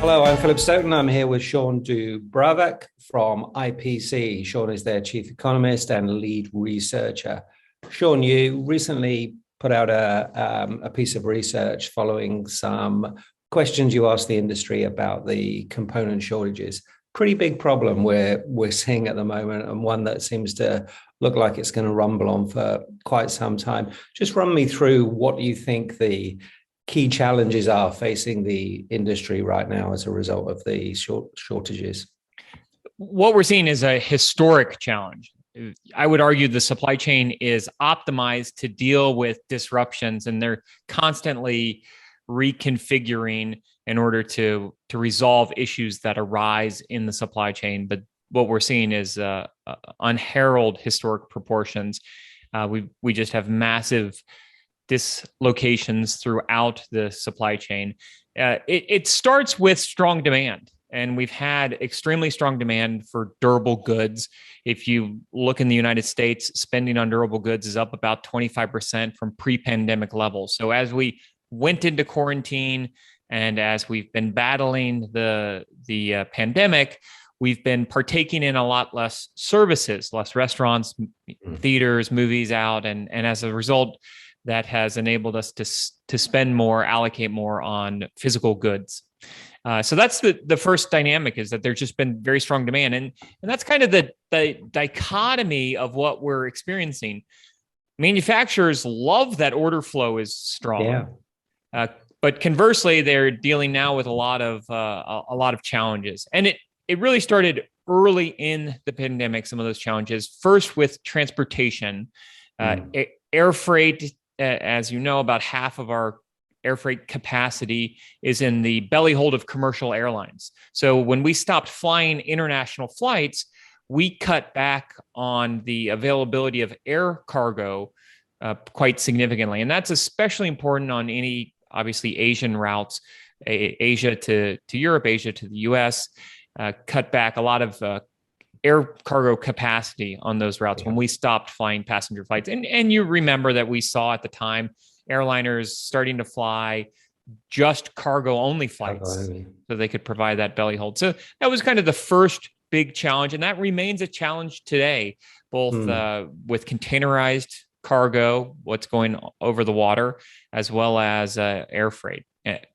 Hello, I'm Philip Stoughton. I'm here with Shawn DuBravac from IPC. Shawn is their chief economist and lead researcher. Shawn, you recently put out a piece of research following some questions you asked the industry about the component shortages. Pretty big problem we're seeing at the moment, and one that seems to look like it's going to rumble on for quite some time. Just run me through what you think the key challenges are facing the industry right now as a result of the shortages. What we're seeing is a historic challenge. I would argue the supply chain is optimized to deal with disruptions, and they're constantly reconfiguring in order to resolve issues that arise in the supply chain. But what we're seeing is unheralded historic proportions. We just have massive dislocations throughout the supply chain. It starts with strong demand, and we've had extremely strong demand for durable goods. If you look in the United States, spending on durable goods is up about 25% from pre-pandemic levels. So as we went into quarantine and as we've been battling the pandemic, we've been partaking in a lot less services, less restaurants, theaters, movies out, and as a result, that has enabled us to spend more, allocate more on physical goods. So that's the first dynamic, is that there's just been very strong demand. And that's kind of the dichotomy of what we're experiencing. Manufacturers love that order flow is strong. Yeah. But conversely, they're dealing now with a lot of challenges. And it really started early in the pandemic, some of those challenges. First with transportation. Air freight, as you know, about half of our air freight capacity is in the belly hold of commercial airlines. So when we stopped flying international flights, we cut back on the availability of air cargo quite significantly. And that's especially important on any, obviously, Asian routes, Asia to Europe, Asia to the US, cut back a lot of air cargo capacity on those routes when we stopped flying passenger flights. And you remember that we saw at the time airliners starting to fly just cargo only flights so they could provide that belly hold. So that was kind of the first big challenge. And that remains a challenge today, both with containerized cargo, what's going over the water, as well as air freight.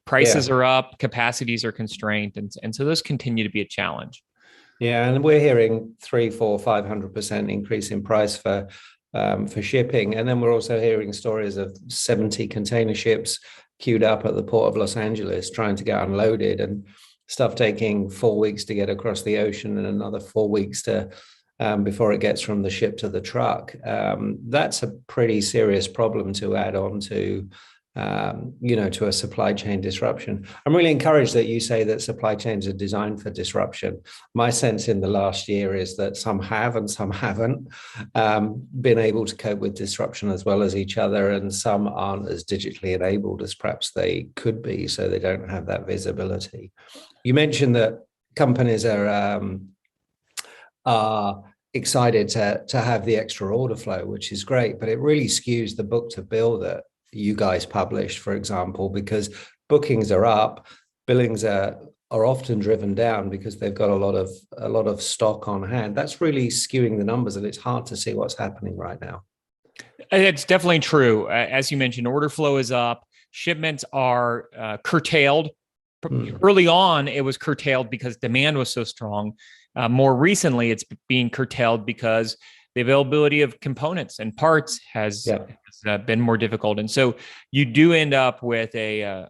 Prices are up, capacities are constrained. And so those continue to be a challenge. Yeah, and we're hearing 300%, 400%, 500% increase in price for shipping, and then we're also hearing stories of 70 container ships queued up at the port of Los Angeles trying to get unloaded, and stuff taking 4 weeks to get across the ocean, and another 4 weeks to before it gets from the ship to the truck. That's a pretty serious problem to add on to. To a supply chain disruption. I'm really encouraged that you say that supply chains are designed for disruption. My sense in the last year is that some have and some haven't been able to cope with disruption as well as each other, and some aren't as digitally enabled as perhaps they could be, so they don't have that visibility. You mentioned that companies are excited to have the extra order flow, which is great, but it really skews the book to bill that you guys published, for example, because bookings are up, billings are often driven down because they've got a lot of stock on hand. That's really skewing the numbers, and it's hard to see what's happening right now. It's definitely true. As you mentioned, order flow is up, shipments are curtailed. Early on, it was curtailed because demand was so strong. More recently, it's being curtailed because the availability of components and parts has been more difficult. And so you do end up with a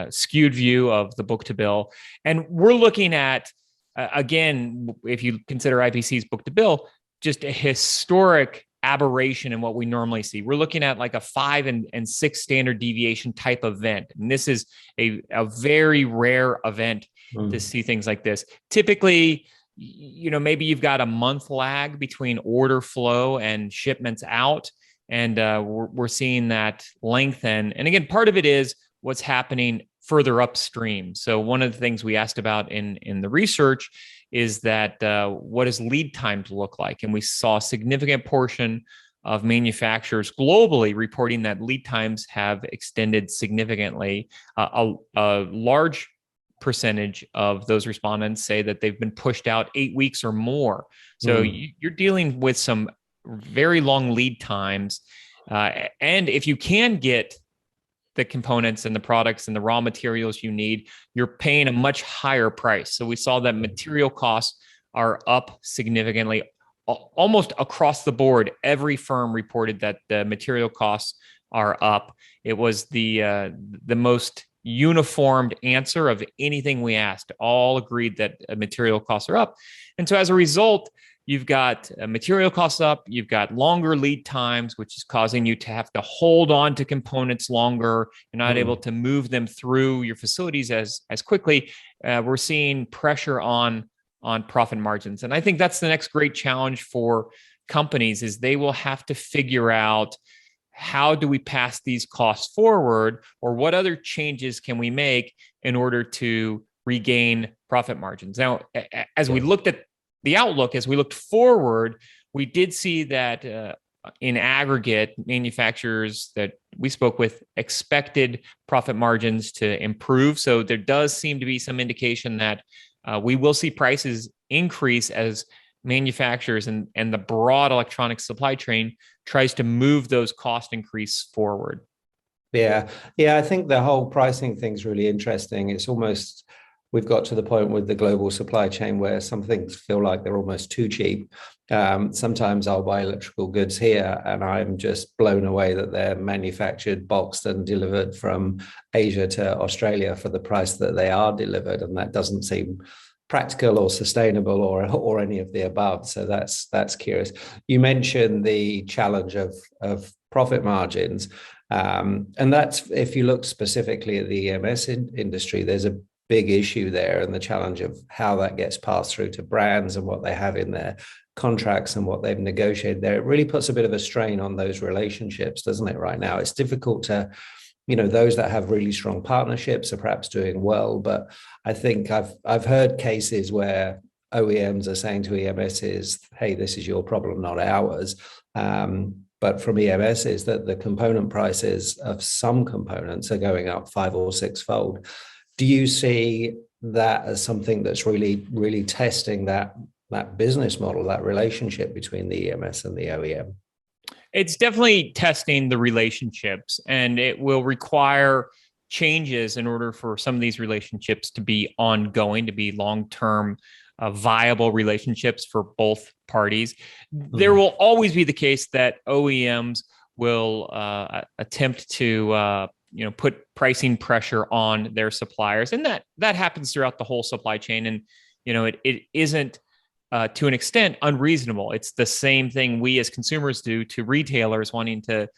skewed view of the book to bill. And we're looking at, again, if you consider IPC's book to bill, just a historic aberration in what we normally see. We're looking at like a 5 and 6 standard deviation type event. And this is a very rare event to see things like this. Typically, maybe you've got a month lag between order flow and shipments out, and we're seeing that lengthen. And again, part of it is what's happening further upstream. So one of the things we asked about in the research is that what does lead times look like? And we saw a significant portion of manufacturers globally reporting that lead times have extended significantly. A large percentage of those respondents say that they've been pushed out 8 weeks or more. So you're dealing with some very long lead times. And if you can get the components and the products and the raw materials you need, you're paying a much higher price. So we saw that material costs are up significantly, almost across the board. Every firm reported that the material costs are up. It was the most uniformed answer of anything we asked. All agreed that material costs are up. And so as a result, you've got material costs up, you've got longer lead times, which is causing you to have to hold on to components longer. You're not able to move them through your facilities as quickly. We're seeing pressure on profit margins. And I think that's the next great challenge for companies, is they will have to figure out, how do we pass these costs forward, or what other changes can we make in order to regain profit margins? Now, as we looked at the outlook, as we looked forward, we did see that in aggregate, manufacturers that we spoke with expected profit margins to improve. So there does seem to be some indication that we will see prices increase as manufacturers and the broad electronic supply chain tries to move those cost increase forward. Yeah. I think the whole pricing thing's really interesting. It's almost, we've got to the point with the global supply chain where some things feel like they're almost too cheap. Sometimes I'll buy electrical goods here and I'm just blown away that they're manufactured, boxed and delivered from Asia to Australia for the price that they are delivered. And that doesn't seem practical or sustainable or any of the above. So that's curious. You mentioned the challenge of profit margins. And that's, if you look specifically at the EMS industry, there's a big issue there, and the challenge of how that gets passed through to brands and what they have in their contracts and what they've negotiated there. It really puts a bit of a strain on those relationships, doesn't it, right now? It's difficult to, those that have really strong partnerships are perhaps doing well, but I think I've heard cases where OEMs are saying to EMSs, hey, this is your problem, not ours. But from EMSs, that the component prices of some components are going up 5 or 6-fold. Do you see that as something that's really, really testing that business model, that relationship between the EMS and the OEM? It's definitely testing the relationships, and it will require changes in order for some of these relationships to be ongoing, to be long-term viable relationships for both parties. There will always be the case that OEMs will attempt to put pricing pressure on their suppliers, and that happens throughout the whole supply chain. And it isn't to an extent unreasonable. It's the same thing we as consumers do to retailers wanting to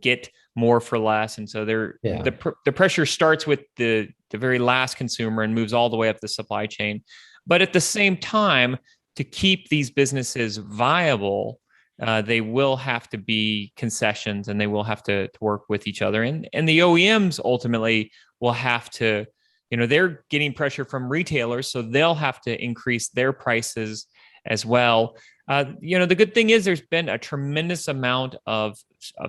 get more for less. And so the pressure starts with the very last consumer and moves all the way up the supply chain. But at the same time, to keep these businesses viable, they will have to be concessions, and they will have to work with each other. And the OEMs ultimately will have to, they're getting pressure from retailers, so they'll have to increase their prices as well. The good thing is there's been a tremendous amount of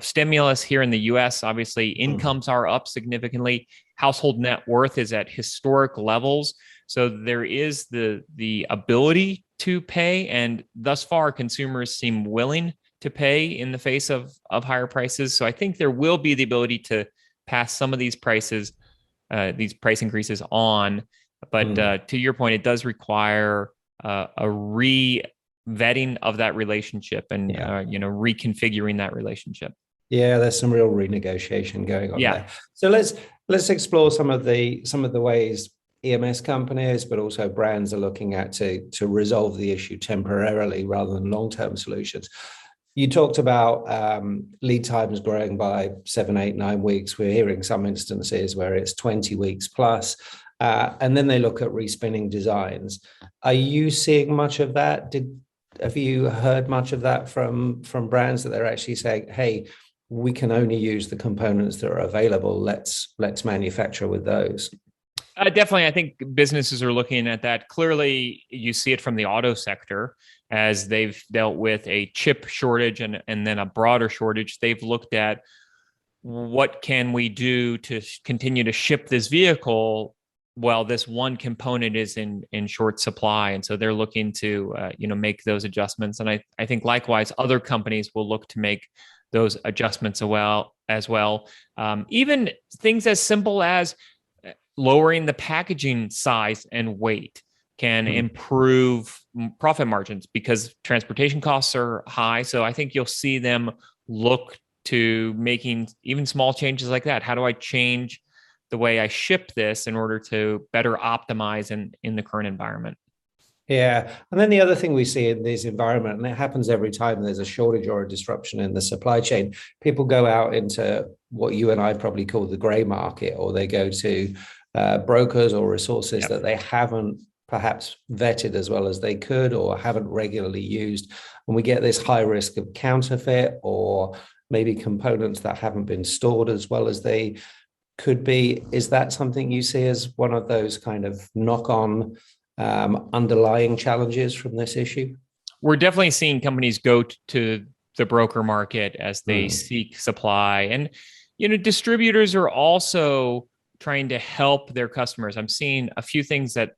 stimulus here in the US. Obviously, incomes are up significantly. Household net worth is at historic levels. So there is the ability to pay, and thus far, consumers seem willing to pay in the face of higher prices. So I think there will be the ability to pass some of these price increases on. But to your point, it does require a re-vetting of that relationship and reconfiguring that relationship. Yeah, there's some real renegotiation going on there. So let's explore some of the ways EMS companies, but also brands are looking at to resolve the issue temporarily rather than long-term solutions. You talked about lead times growing by 7, 8, 9 weeks. We're hearing some instances where it's 20 weeks plus. And then they look at respinning designs. Are you seeing much of that? Have you heard much of that from brands that they're actually saying, hey, we can only use the components that are available. Let's manufacture with those? Definitely. I think businesses are looking at that. Clearly, you see it from the auto sector as they've dealt with a chip shortage and then a broader shortage. They've looked at what can we do to continue to ship this vehicle well, this one component is in short supply, and so they're looking to make those adjustments. And I think likewise, other companies will look to make those adjustments as well. Even things as simple as lowering the packaging size and weight can improve profit margins because transportation costs are high. So I think you'll see them look to making even small changes like that. How do I change the way I ship this in order to better optimize in the current environment? Yeah. And then the other thing we see in this environment, and it happens every time there's a shortage or a disruption in the supply chain, people go out into what you and I probably call the gray market, or they go to brokers or resources that they haven't perhaps vetted as well as they could or haven't regularly used. And we get this high risk of counterfeit or maybe components that haven't been stored as well as they could be. Is that something you see as one of those kind of knock-on underlying challenges from this issue? We're definitely seeing companies go to the broker market as they seek supply. And, distributors are also trying to help their customers. I'm seeing a few things that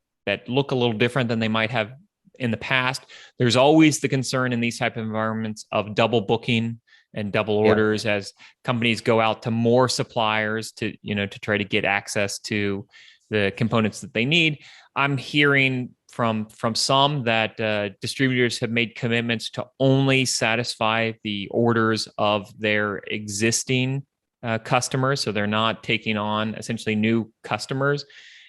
look a little different than they might have in the past. There's always the concern in these type of environments of double booking and double orders as companies go out to more suppliers to try to get access to the components that they need. I'm hearing from some that distributors have made commitments to only satisfy the orders of their existing customers, so they're not taking on essentially new customers,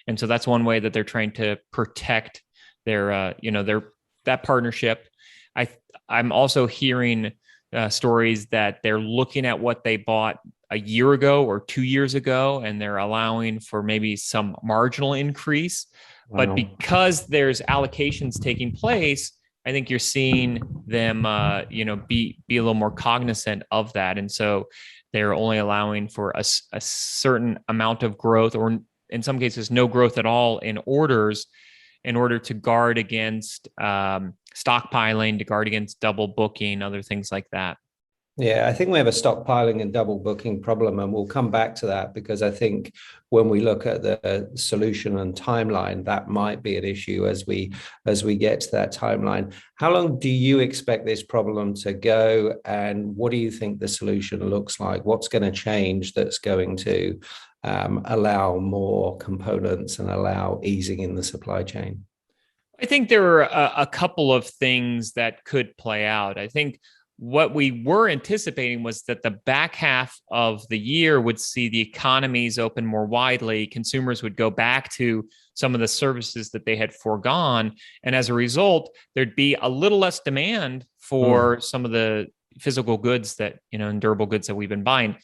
and so that's one way that they're trying to protect their that partnership. I'm also hearing stories that they're looking at what they bought a year ago or 2 years ago, and they're allowing for maybe some marginal increase. Wow. But because there's allocations taking place, I think you're seeing them, be a little more cognizant of that. And so they're only allowing for a certain amount of growth, or in some cases, no growth at all in orders, in order to guard against stockpiling, to guard against double booking, other things like that. Yeah, I think we have a stockpiling and double booking problem, and we'll come back to that because I think when we look at the solution and timeline, that might be an issue as we get to that timeline. How long do you expect this problem to go, and what do you think the solution looks like? What's going to change that's going to allow more components and allow easing in the supply chain? I think there are a couple of things that could play out. I think what we were anticipating was that the back half of the year would see the economies open more widely. Consumers would go back to some of the services that they had foregone. And as a result, there'd be a little less demand for some of the physical goods that, and durable goods that we've been buying.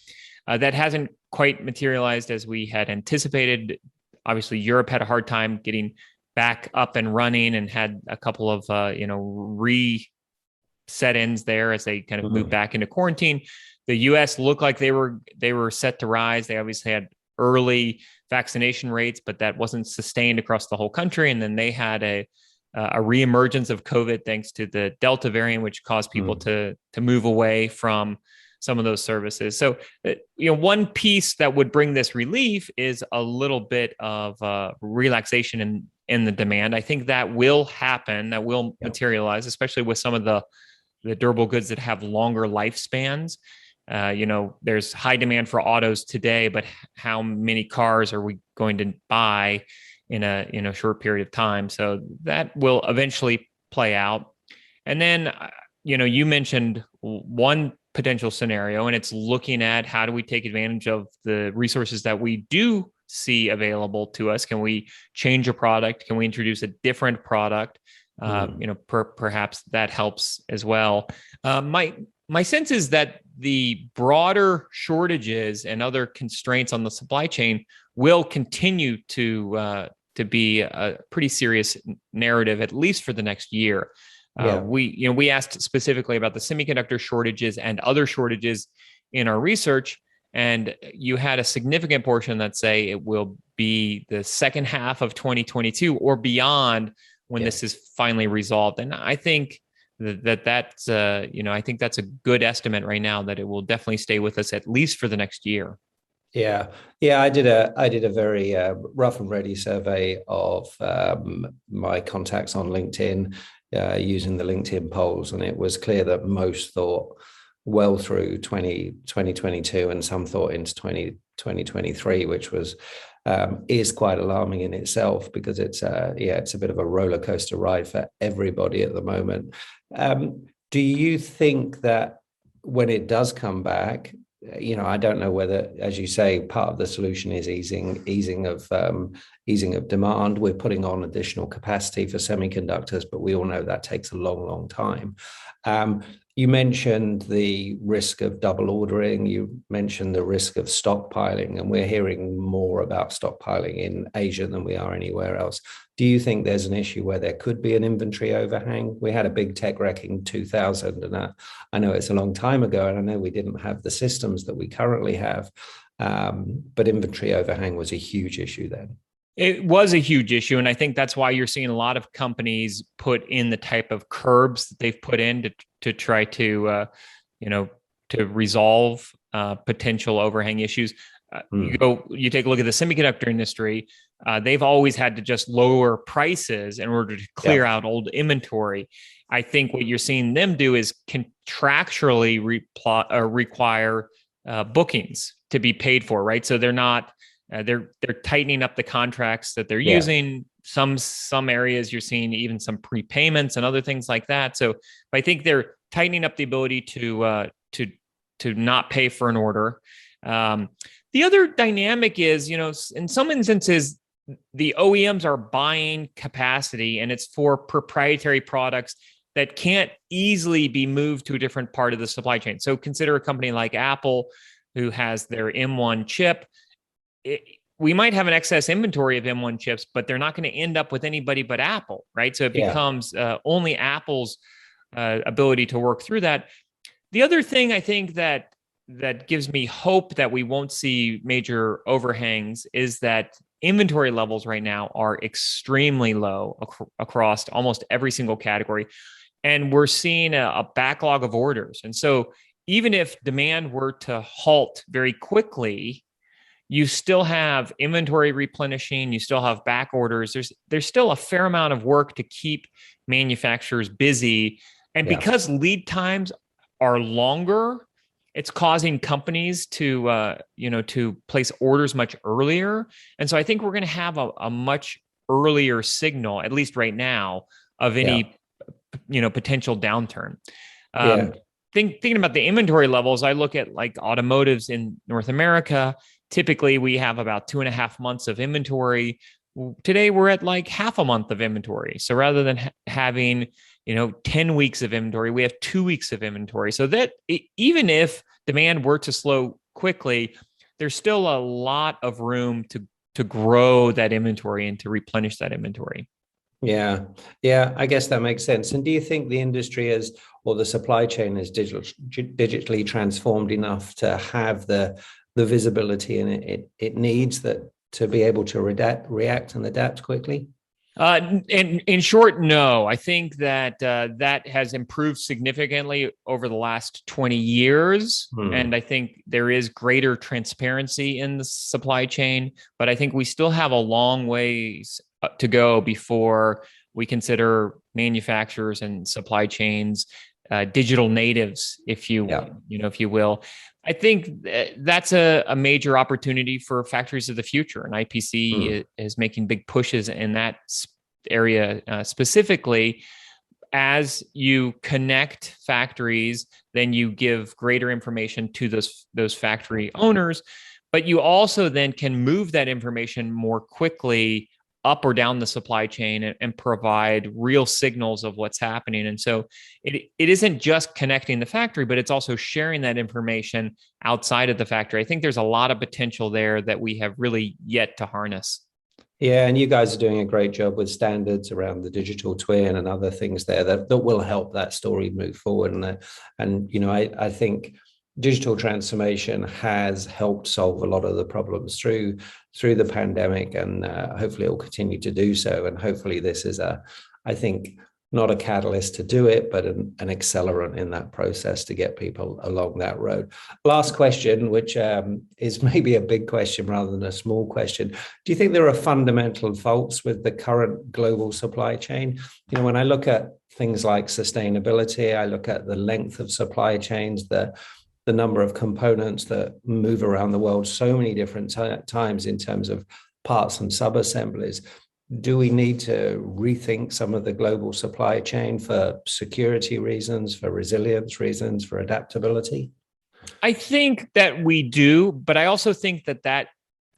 That hasn't quite materialized as we had anticipated. Obviously, Europe had a hard time getting back up and running and had a couple of, set-ins there as they kind of moved back into quarantine. The US looked like they were set to rise. They obviously had early vaccination rates, but that wasn't sustained across the whole country. And then they had a reemergence of COVID thanks to the Delta variant, which caused people to move away from some of those services. So, one piece that would bring this relief is a little bit of relaxation in the demand. I think that will happen, that will materialize, especially with some of the durable goods that have longer lifespans. There's high demand for autos today, but how many cars are we going to buy in a short period of time? So that will eventually play out. And then, you mentioned one potential scenario, and it's looking at how do we take advantage of the resources that we do see available to us. Can we change a product? Can we introduce a different product? Perhaps that helps as well. My sense is that the broader shortages and other constraints on the supply chain will continue to be a pretty serious narrative, at least for the next year. We asked specifically about the semiconductor shortages and other shortages in our research, and you had a significant portion that say it will be the second half of 2022 or beyond when this is finally resolved. And I think that's I think that's a good estimate right now, that it will definitely stay with us at least for the next year. Yeah, yeah. I did a very rough and ready survey of my contacts on LinkedIn using the LinkedIn polls, and it was clear that most thought well through 2022, and some thought into 2023, which was is quite alarming in itself, because it's a bit of a roller coaster ride for everybody at the moment. Do you think that when it does come back, I don't know whether, as you say, part of the solution is easing of demand. We're putting on additional capacity for semiconductors, but we all know that takes a long, long time. You mentioned the risk of double ordering. You mentioned the risk of stockpiling, and we're hearing more about stockpiling in Asia than we are anywhere else. Do you think there's an issue where there could be an inventory overhang? We had a big tech wreck in 2000, and I know it's a long time ago, and I know we didn't have the systems that we currently have, but inventory overhang was a huge issue then. It was a huge issue. And I think that's why you're seeing a lot of companies put in the type of curbs that they've put in to try to, to resolve potential overhang issues. You take a look at the semiconductor industry. They've always had to just lower prices in order to clear out old inventory. I think what you're seeing them do is contractually require bookings to be paid for, right? So they're not. They're tightening up the contracts that they're using. Some areas you're seeing even some prepayments and other things like that. So I think they're tightening up the ability to not pay for an order. The other dynamic is, in some instances, the OEMs are buying capacity, and it's for proprietary products that can't easily be moved to a different part of the supply chain. So consider a company like Apple, who has their M1 chip. We might have an excess inventory of M1 chips, but they're not going to end up with anybody but Apple, right? So it becomes only Apple's ability to work through that. The other thing I think that gives me hope that we won't see major overhangs is that inventory levels right now are extremely low across almost every single category. And we're seeing a backlog of orders. And so even if demand were to halt very quickly, you still have inventory replenishing, you still have back orders. There's still a fair amount of work to keep manufacturers busy. And because lead times are longer, it's causing companies to place orders much earlier. And so I think we're going to have a much earlier signal, at least right now, of any potential downturn. Thinking about the inventory levels, I look at like automotives in North America. Typically, we have about 2.5 months of inventory. Today, we're at like half a month of inventory. So rather than having 10 weeks of inventory, we have 2 weeks of inventory. So that even if demand were to slow quickly, there's still a lot of room to grow that inventory and to replenish that inventory. Yeah, I guess that makes sense. And do you think the industry or the supply chain is digitally transformed enough to have the visibility and it needs that to be able to react and adapt quickly? In short, no. I think that that has improved significantly over the last 20 years. And I think there is greater transparency in the supply chain, but I think we still have a long ways to go before we consider manufacturers and supply chains digital natives, if you will. I think that's a major opportunity for factories of the future, and IPC is making big pushes in that area specifically. As you connect factories, then you give greater information to those factory owners, but you also then can move that information more quickly up or down the supply chain and provide real signals of what's happening. And so it isn't just connecting the factory, but it's also sharing that information outside of the factory. I think there's a lot of potential there that we have really yet to harness. Yeah, and you guys are doing a great job with standards around the digital twin and other things there that will help that story move forward. And I think digital transformation has helped solve a lot of the problems through the pandemic, and hopefully it will continue to do so. And hopefully this is I think not a catalyst to do it, but an accelerant in that process to get people along that road. Last question, which is maybe a big question rather than a small question. Do you think there are fundamental faults with the current global supply chain? You know, when I look at things like sustainability, I look at the length of supply chains, the number of components that move around the world so many different times in terms of parts and sub-assemblies. Do we need to rethink some of the global supply chain for security reasons, for resilience reasons, for adaptability? I think that we do, but I also think that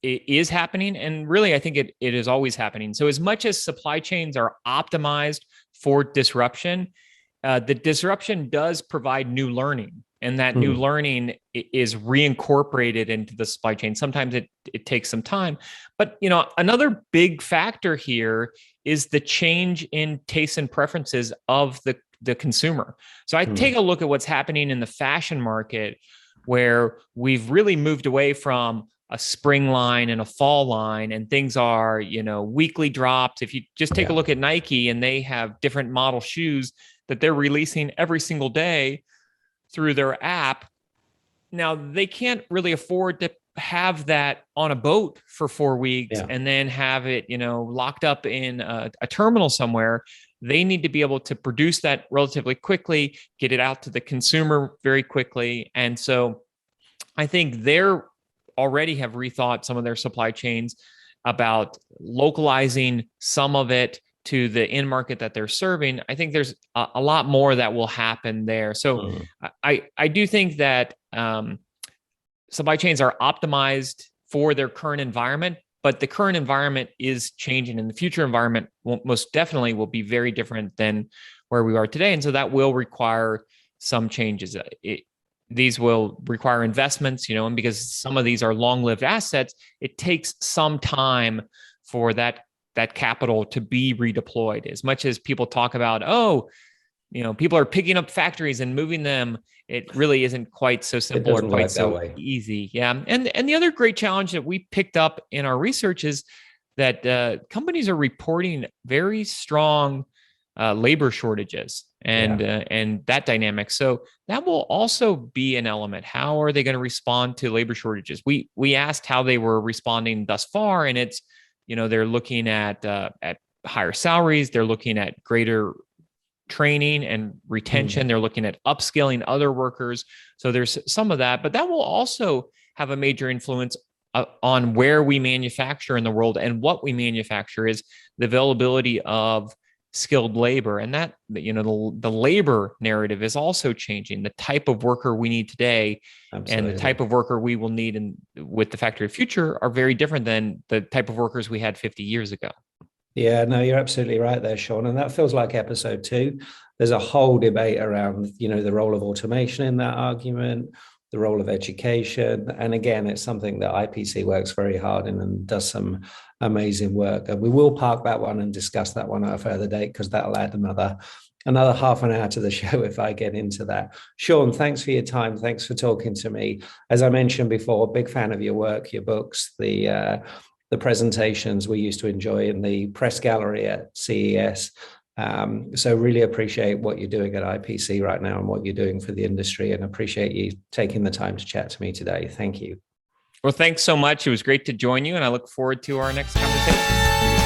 it is happening. And really, I think it is always happening. So as much as supply chains are optimized for disruption, the disruption does provide new learning. And that new learning is reincorporated into the supply chain. Sometimes it takes some time. But you know, another big factor here is the change in tastes and preferences of the consumer. So I take a look at what's happening in the fashion market, where we've really moved away from a spring line and a fall line, and things are, you know, weekly drops. If you just take a look at Nike, and they have different model shoes that they're releasing every single day through their app. Now, they can't really afford to have that on a boat for 4 weeks and then have it, you know, locked up in a terminal somewhere. They need to be able to produce that relatively quickly, get it out to the consumer very quickly. And so I think they're already have rethought some of their supply chains about localizing some of it to the end market that they're serving. I think there's a lot more that will happen there. So I do think that supply chains are optimized for their current environment, but the current environment is changing, and the future environment most definitely will be very different than where we are today. And so that will require some changes. These will require investments, you know, and because some of these are long-lived assets, it takes some time for that capital to be redeployed. As much as people talk about, oh, you know, people are picking up factories and moving them, it really isn't quite so simple or quite so easy. Yeah. And the other great challenge that we picked up in our research is that companies are reporting very strong labor shortages and that dynamic. So that will also be an element. How are they going to respond to labor shortages? We asked how they were responding thus far, and it's, you know, they're looking at higher salaries. They're looking at greater training and retention. They're looking at upskilling other workers. So there's some of that, but that will also have a major influence on where we manufacture in the world, and what we manufacture is the availability of skilled labor. And that, you know, the labor narrative is also changing. The type of worker we need today and the type of worker we will need with the factory of future are very different than the type of workers we had 50 years ago. Yeah, no, you're absolutely right there, Shawn. And that feels like episode 2. There's a whole debate around, you know, the role of automation in that argument, the role of education. And again, it's something that IPC works very hard in and does some amazing work. And we will park that one and discuss that one at a further date, because that'll add another half an hour to the show if I get into that. Shawn, thanks for your time. Thanks for talking to me. As I mentioned before, big fan of your work, your books, the presentations we used to enjoy in the press gallery at CES. So really appreciate what you're doing at IPC right now and what you're doing for the industry, and appreciate you taking the time to chat to me today. Thank you. Well, thanks so much. It was great to join you, and I look forward to our next conversation.